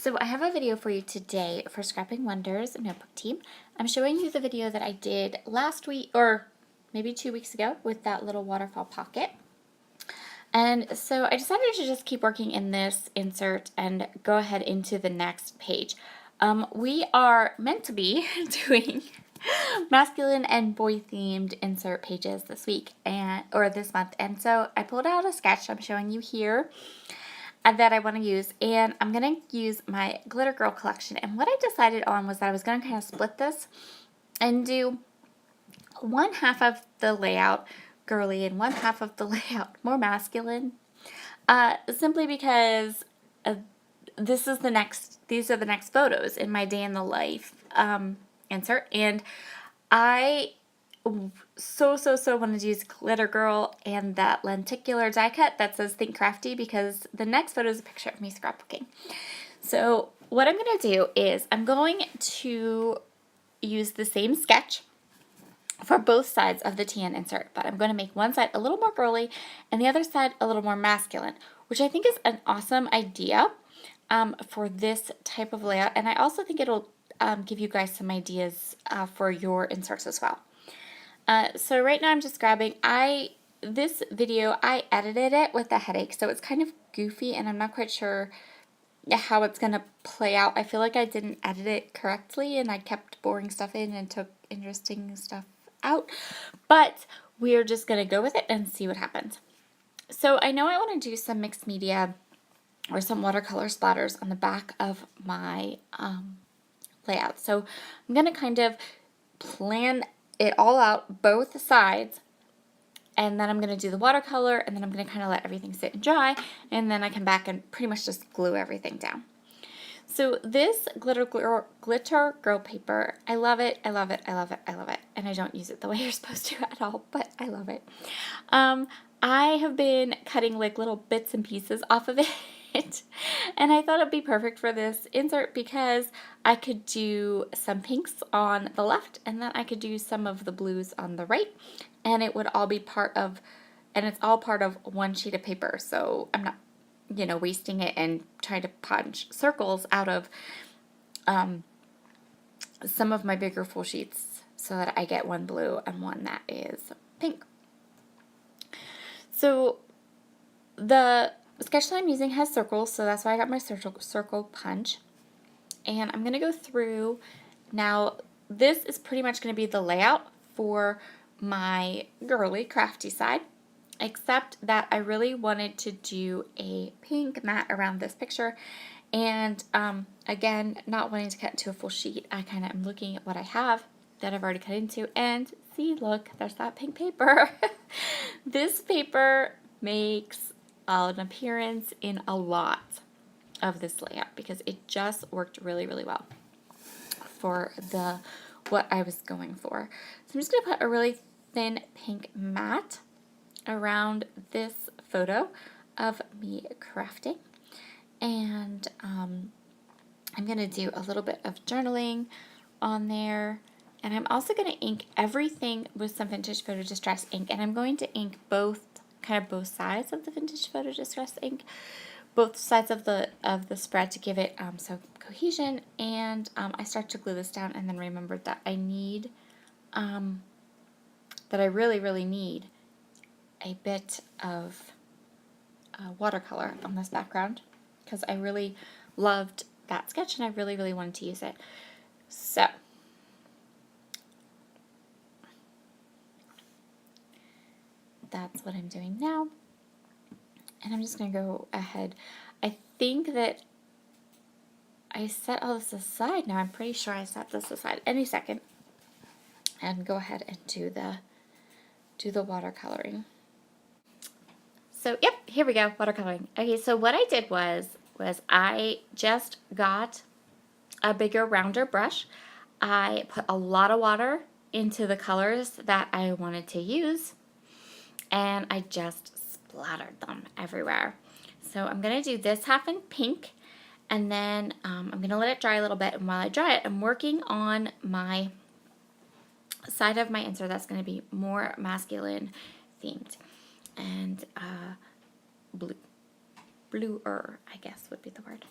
So I have a video for you today for Scrapping Wonders Notebook Team. I'm showing you the video that I did last week, or maybe 2 weeks ago, with that little waterfall pocket. And so I decided to just keep working in this insert and go ahead into the next page. We are meant to be doing masculine and boy themed insert pages this week or this month. And so I pulled out a sketch I'm showing you here that I want to use, and I'm going to use my Glitter Girl collection. And what I decided on was that I was going to kind of split this and do one half of the layout girly and one half of the layout more masculine, simply because these are the next photos in my day in the life insert, and I so wanted to use Glitter Girl and that lenticular die cut that says Think Crafty, because the next photo is a picture of me scrapbooking. So what I'm going to do is I'm going to use the same sketch for both sides of the tan insert, but I'm going to make one side a little more girly and the other side a little more masculine, which I think is an awesome idea for this type of layout. And I also think it'll give you guys some ideas for your inserts as well. So right now I'm just grabbing, this video, I edited it with a headache, so it's kind of goofy and I'm not quite sure how it's going to play out. I feel like I didn't edit it correctly and I kept boring stuff in and took interesting stuff out, but we're just going to go with it and see what happens. So I know I want to do some mixed media or some watercolor splatters on the back of my layout. So I'm going to kind of plan it all out, both sides, and then I'm going to do the watercolor, and then I'm going to kind of let everything sit and dry, and then I come back and pretty much just glue everything down. So this glitter girl paper, I love it, I love it, I love it, I love it, and I don't use it the way you're supposed to at all, but I love it. I have been cutting like little bits and pieces off of it. And I thought it'd be perfect for this insert because I could do some pinks on the left and then I could do some of the blues on the right, and it would all be it's all part of one sheet of paper, so I'm not, wasting it and trying to punch circles out of some of my bigger full sheets so that I get one blue and one that is pink. So the sketch that I'm using has circles, so that's why I got my circle punch. And I'm going to go through. Now, this is pretty much going to be the layout for my girly crafty side, except that I really wanted to do a pink mat around this picture. And again, not wanting to cut into a full sheet, I kind of am looking at what I have that I've already cut into, and see, look, there's that pink paper. This paper makes an appearance in a lot of this layout because it just worked really well for what I was going for. So I'm just going to put a really thin pink mat around this photo of me crafting, and I'm going to do a little bit of journaling on there, and I'm also going to ink everything with some Vintage Photo Distress ink, and I'm going to ink both sides of the Vintage Photo Distress ink, both sides of the spread to give it some cohesion. And I start to glue this down, and then remembered that I need that I really need a bit of watercolor on this background because I really loved that sketch and I really wanted to use it. So that's what I'm doing now. And I'm just going to go ahead. I think that I set all this aside now. I'm pretty sure I set this aside any second. And go ahead and do the watercoloring. So, yep, here we go, watercoloring. Okay, so what I did was I just got a bigger, rounder brush. I put a lot of water into the colors that I wanted to use, and I just splattered them everywhere. So I'm going to do this half in pink, and then I'm going to let it dry a little bit, and while I dry it, I'm working on my side of my insert that's going to be more masculine themed, and bluer, I guess would be the word.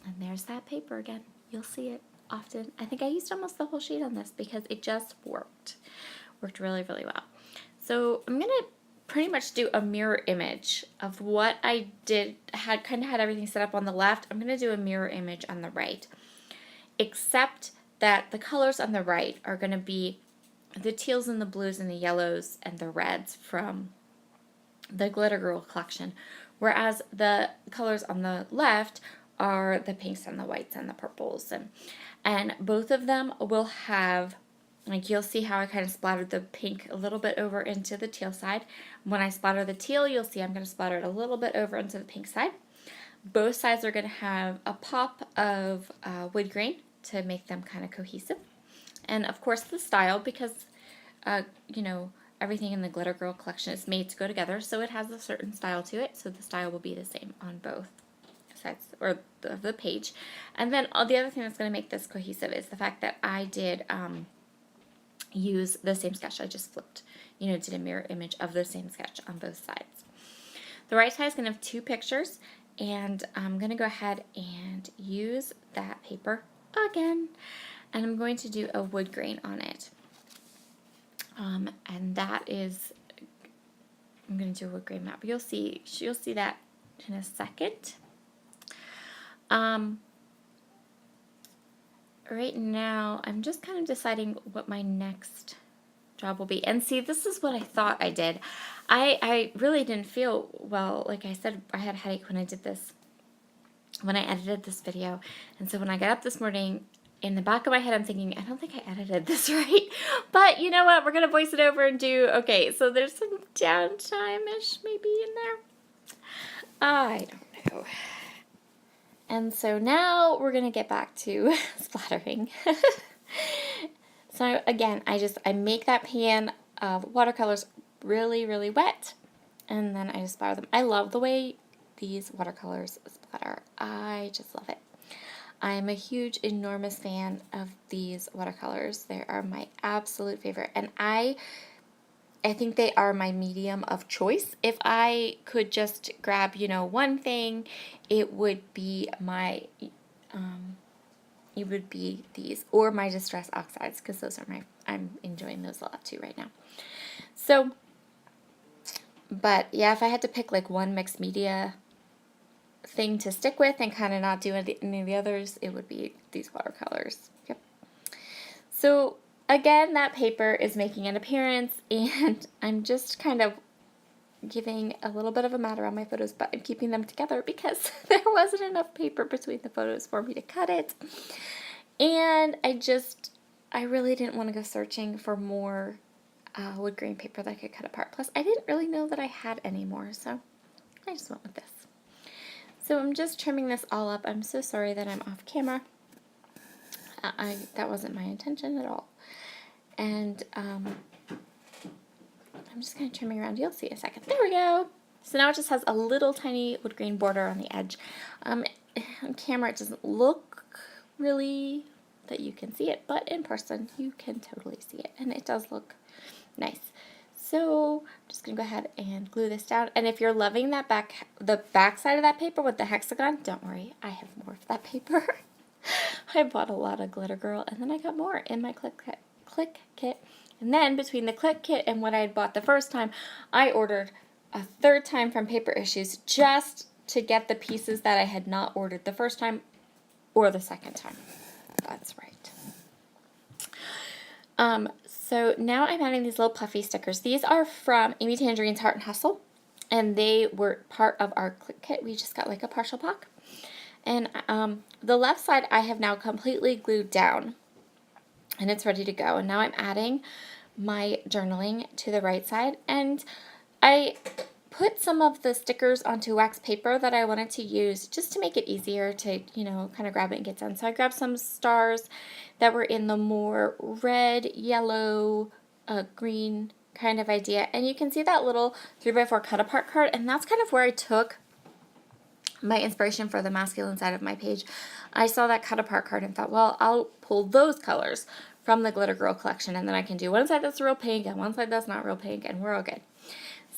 And there's that paper again. You'll see it often. I think I used almost the whole sheet on this because it just worked. Worked really, really well. So I'm going to pretty much do a mirror image of what I did, kind of had everything set up on the left. I'm going to do a mirror image on the right, except that the colors on the right are going to be the teals and the blues and the yellows and the reds from the Glitter Girl collection, whereas the colors on the left are the pinks and the whites and the purples, and both of them will have, like, you'll see how I kind of splattered the pink a little bit over into the teal side. When I splatter the teal, you'll see I'm going to splatter it a little bit over into the pink side. Both sides are going to have a pop of wood grain to make them kind of cohesive. And of course the style, because you know, everything in the Glitter Girl collection is made to go together, so it has a certain style to it, so the style will be the same on both sides or the page. And then the other thing that's going to make this cohesive is the fact that I did use the same sketch. I just flipped, you know, did a mirror image of the same sketch on both sides. The right side is going to have two pictures, and I'm going to go ahead and use that paper again, and I'm going to do a wood grain on it. And that is, I'm going to do a wood grain map. You'll see that in a second. Right now, I'm just kind of deciding what my next job will be. And see, this is what I thought I did. I really didn't feel well. Like I said, I had a headache when I did this, when I edited this video. And so when I got up this morning, in the back of my head, I'm thinking, I don't think I edited this right. But you know what? We're going to voice it over and do, okay, so there's some downtime-ish maybe in there. I don't know. And so now we're going to get back to splattering. So again, I make that pan of watercolors really, really wet, and then I just splatter them. I love the way these watercolors splatter. I just love it. I am a huge, enormous fan of these watercolors. They are my absolute favorite, and I think they are my medium of choice. If I could just grab, you know, one thing, it would be my, it would be these, or my Distress Oxides, because those are I'm enjoying those a lot too right now. So, but yeah, if I had to pick like one mixed media thing to stick with and kind of not do any of the others, it would be these watercolors. Yep. So again, that paper is making an appearance, and I'm just kind of giving a little bit of a mat around my photos, but I'm keeping them together because there wasn't enough paper between the photos for me to cut it. And I really didn't want to go searching for more wood grain paper that I could cut apart. Plus, I didn't really know that I had any more, so I just went with this. So I'm just trimming this all up. I'm so sorry that I'm off camera. That wasn't my intention at all. And I'm just kind of trimming around. You'll see in a second. There we go. So now it just has a little tiny wood grain border on the edge. On camera it doesn't look really that you can see it, but in person you can totally see it, and it does look nice. So I'm just going to go ahead and glue this down. And if you're loving that the back side of that paper with the hexagon, don't worry, I have more of that paper. I bought a lot of Glitter Girl, and then I got more in my click kit. And then between the click kit and what I had bought the first time, I ordered a third time from Paper Issues just to get the pieces that I had not ordered the first time or the second time. That's right. So now I'm adding these little puffy stickers. These are from Amy Tangerine's Heart and Hustle, and they were part of our click kit. We just got like a partial pack. And the left side I have now completely glued down, and it's ready to go. And now I'm adding my journaling to the right side, and I put some of the stickers onto wax paper that I wanted to use just to make it easier to, you know, kind of grab it and get done. So I grabbed some stars that were in the more red, yellow, green kind of idea. And you can see that little 3x4 cut apart card, and that's kind of where I took my inspiration for the masculine side of my page. I saw that cut apart card and thought, well, I'll pull those colors from the Glitter Girl collection, and then I can do one side that's real pink and one side that's not real pink, and we're all good.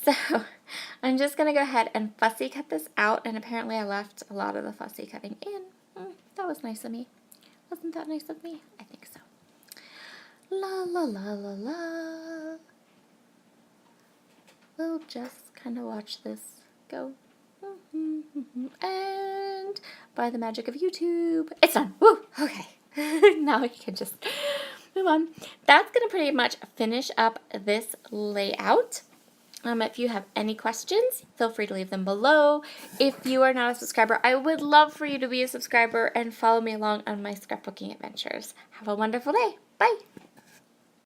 So I'm just going to go ahead and fussy cut this out, and apparently I left a lot of the fussy cutting in. That was nice of me. Wasn't that nice of me? I think so. La la la la la. We'll just kind of watch this go. And by the magic of YouTube, it's done. Woo! Okay. Now we can just move on. That's going to pretty much finish up this layout. If you have any questions, feel free to leave them below. If you are not a subscriber, I would love for you to be a subscriber and follow me along on my scrapbooking adventures. Have a wonderful day. Bye!